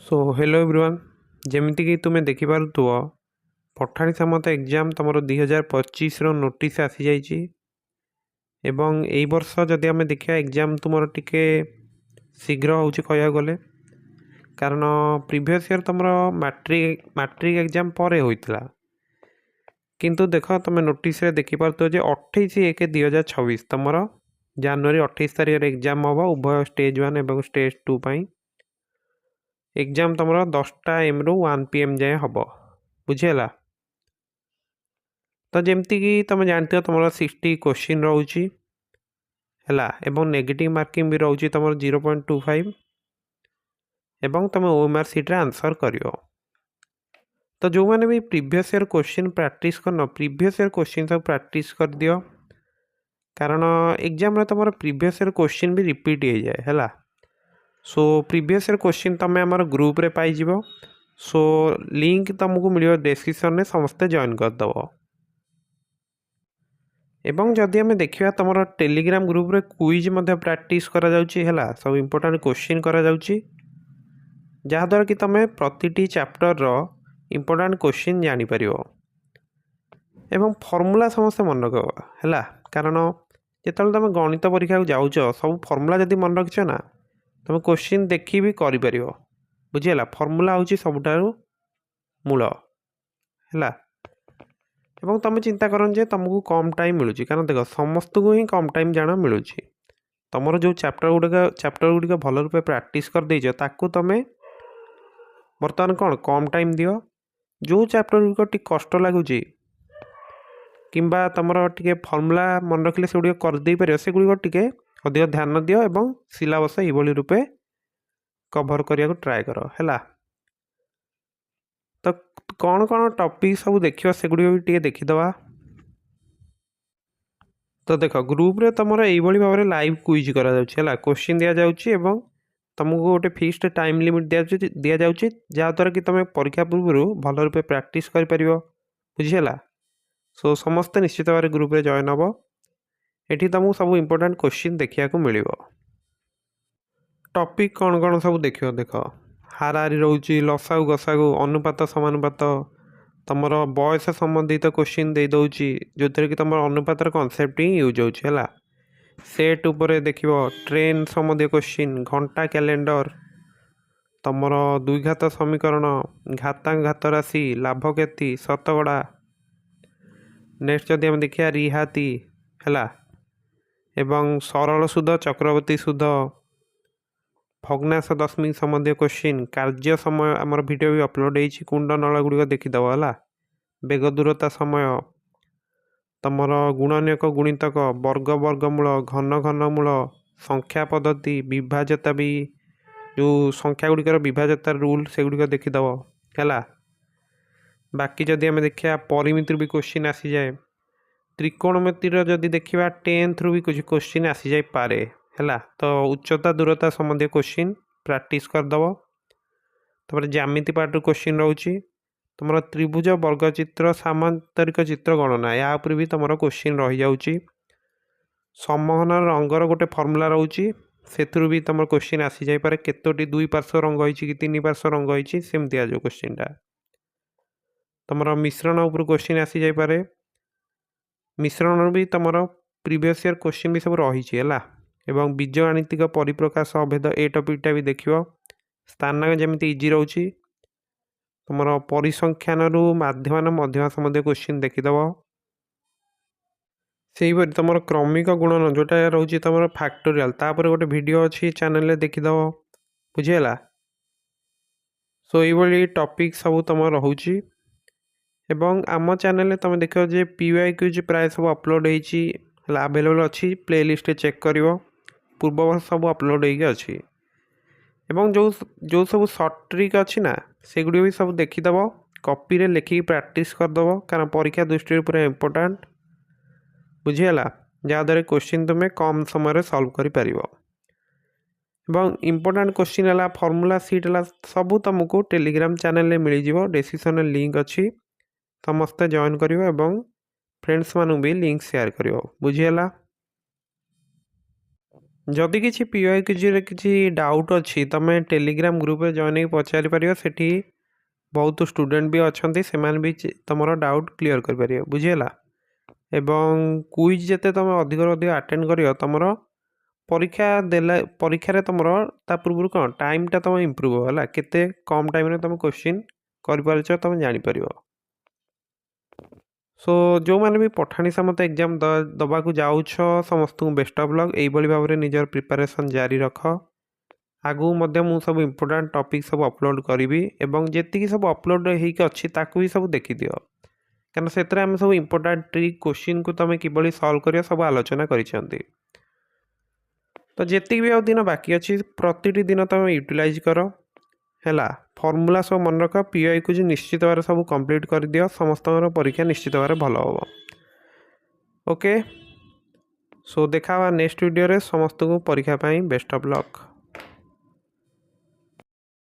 So hello everyone जमीती कि तुम्हें देखिपुव पठाणी सामंत exam तुम 2025 नोटिस आसी जाइए एवं यही वर्ष जदि आम देखा एग्जाम तुम टिके शीघ्र हो कह गले कारण प्रीवियस ईयर तुम मैट्रिक एग्जाम पर होता किंतु देख तुम नोटिस देखिपुव 28/1/2026 तुम जनवरी 28 तारीख एग्जाम हम उभय स्टेज 1 और स्टेज 2 एग्जाम तुम 10टा AM रु 1 PM जाए हम बुझीगला। तो जमती कि तुम जानते हो तुम 60 क्वेश्चन रोचे है नेगेटिव मार्किंग भी रोचे तुम 0.25 एवं तुम OMR सीट आंसर कर। तो जो मैंने भी प्रीवियस ईयर क्वेश्चन प्रैक्टिस करन प्रीवियस ईयर क्वेश्चन सब प्रैक्टिस कर दियो कारण एग्जाम तुम प्रीवियस ईयर क्वेश्चन भी रिपीट हो जाए है। सो प्रीवियस ईयर क्वेश्चन तुम आम ग्रुप रे पाइज। सो लिंक तुमको मिल डिस्क्रिप्शन में समस्ते जॉइन करदेव एवं जदि आम देखा तुम टेलीग्राम ग्रुप रे क्विज प्रैक्टिस करा जाउची है सब इम्पोर्टेंट क्वेश्चन करा जाउची जहाँद्वारा कि तुम प्रति चैप्टर रो इम्पोर्टेंट क्वेश्चन जापर एवं फर्मूला समस्ते मन रख है कारण जो तुम गणित परीक्षा जाऊच सब फर्मूला जदि मन रखिछ ना तुम क्वेश्चन देखी भी कर बुझीगला। फर्मूला हूँ सबुठारु मूल है एवं तुम चिंता कर तुमको कम टाइम मिलूँ कारण देख समस्त को ही कम टाइम जाना मिलूँ तुम जो चैप्टर गुड़िक भल रूपे प्रैक्टिस कर देछ ताकू तुम बर्तमान कौन कम टाइम दियो जो चैप्टर गुड़िक टी कष्ट लगुच किंबा तुम टे फर्मूला मन रखिले से गुड़िक करदे पार से गुड़िक टी अधिक ध्यान दियो एवं सिलेबस यही रूपे कवर करने को ट्राए कर है। तो कौन कौन टॉपिक सब देखियो से गुड़िक भी टे देखीदवा। तो देख ग्रुप रे तुम यही भाव में लाइव क्विज करा है क्वेश्चन दि जाऊँगी एवं तुमको गोटे फिक्स्ड टाइम लिमिट दि जाऊँगी जहाँद्वारा कि तुम परीक्षा पूर्व भल रूपे प्रैक्टिस कर बुझीगला। सो समस्ते निश्चित भाव ग्रुप रे जॉइन हम ये तुमको सब इम्पोर्टेंट क्वेश्चन देखा मिल टॉपिक कौन कौन सब देख हाराहारी रोचे लसागु गसागु अनुपात समानुपात तुम बयस संबंधित क्वेश्चन दे दूची जो थी कि तुम अनुपातर कनसेप्ट ही यूज होगा सेट उपर देख ट्रेन संबंधी क्वेश्चन घंटा कैलेंडर तुम द्विघात समीकरण घातांक राशि लाभ क्षति शतकड़ा नेक्स्ट जदि आम देखिए रिहाती है एवं सरल सुध चक्रवर्ती सुध भग्नांश दशमिक संबंधी क्वेश्चन कार्य समय आमर वीडियो भी अपलोड हो कुंड नल गुड़िक देखीदव है बेग दूरता समय तुमर गुणनीयक गुणितक वर्ग वर्गमूल घन घनमूल संख्या पद्धति विभाज्यता भी जो संख्या गुड़िकर विभाज्यता रूल से गुड़िक देखीदव है। बाकी जदि आम देखा परिमिति भी क्वेश्चन आसी जाए त्रिकोणमितिर जदि देखा 10th रु भी कुछ क्वेश्चन आसी जाए पारे है। तो उच्चता दूरता संबंधी क्वेश्चन प्रैक्टिस करदेव तब ज्यामिति पार्ट क्वेश्चन रोचे तुम त्रिभुज वर्गचित्र सामांतरिक चित्र गणना या उपर भी तुम क्वेश्चन रही जाऊँगी समहन रंगर गोटे फर्मूला रोचे से भी तुम क्वेश्चन आसी जाए केतोटी दुई पार्श्व रंग कि तीन पार्श्व रंग सेमती आज क्वेश्चन टा तुम मिश्रण उपर क्वेश्चन आसी जाए मिश्रण भी तुम प्रीवियस ईयर क्वेश्चन भी सब रही है एवं बीजगाणितिक परिप्रकाश अभेद ए टॉपिकटा भी देख स्थानांक जमी इजी रोचे तुम परिसंख्यान माध्यम मध्यम संबंधी क्वेश्चन देखीदव से तुम क्रमिक गुणन जोटा रोचे तुम फैक्टोरियल तापर गोटे वीडियो अच्छी चैनल देखीदव बुझीगला। सो ये टॉपिक सब तुम रोचे एवं आम चैनल तुम देख पीवाई क्यूज प्राय सब अपलोड होती अवेलेबल अच्छी प्लेलिस्ट चेक कर पूर्व वर्ष सब अपलोड होगी एवं जो सब सर्ट ट्रिक अच्छी ना से गुड़ी भी सब देखीदव कॉपी रे लिखिकी प्रैक्टिस करदेव कारण परीक्षा दृष्टि पूरा इम्पोर्टेंट बुझीगला जहाँद्वारा क्वेश्चन तुम्हें कम समय सॉल्व कर इम्पोर्टेंट क्वेश्चन है फॉर्मूला सीट है सब तुमको टेलीग्राम चैनल मिल जाव डिस्क्रिप्शन लिंक अच्छी समस्ते जॉइन कर फ्रेंड्स मानू भी लिंक शेयर कर बुझीगला। जदि किसी पीओआई क्यूज किसी डाउट अच्छी तुम टेलीग्राम ग्रुप में जॉइन हो पचारि पार सेठी बहुत स्टूडेंट भी अच्छा से भी तुम डाउट क्लीयर कर बुझीगला एवं क्विज जिते तुम अधिक अधिक अटेंड कर तुम परीक्षा देला परीक्षा तुम पूर्व कौन टाइमटा तुम इम्प्रूव होगा केते कम टाइम तुम क्वेश्चन कर तुम जापर सो जो मैंने भी पठाणी सामत एग्जाम दबा को जाऊछ समस्त को बेस्ट ऑफ लक यही भाव में निजर प्रिपरेशन जारी रख आगू मु सब इम्पोर्टाट टॉपिक सब अपलोड करी एवं जी सब अपलोड होती भी सब देखी दियो कारण से आम सब इम्पोर्टाट ट्रिक क्वेश्चन को तुम किभली सॉल्व कर सब आलोचना करिसेंती तो जी भी दिन बाकी अच्छी प्रतिटी दिन तुम यूटिलाइज कर है फर्मूला सब मन रख पीआई को निश्चित भाव सब कंप्लीट कर दियो समस्त परीक्षा निश्चित भाव भल हम ओके सो देखा नेक्स्ट वीडियो रे समस्त को परीक्षा बेस्ट ऑफ लक।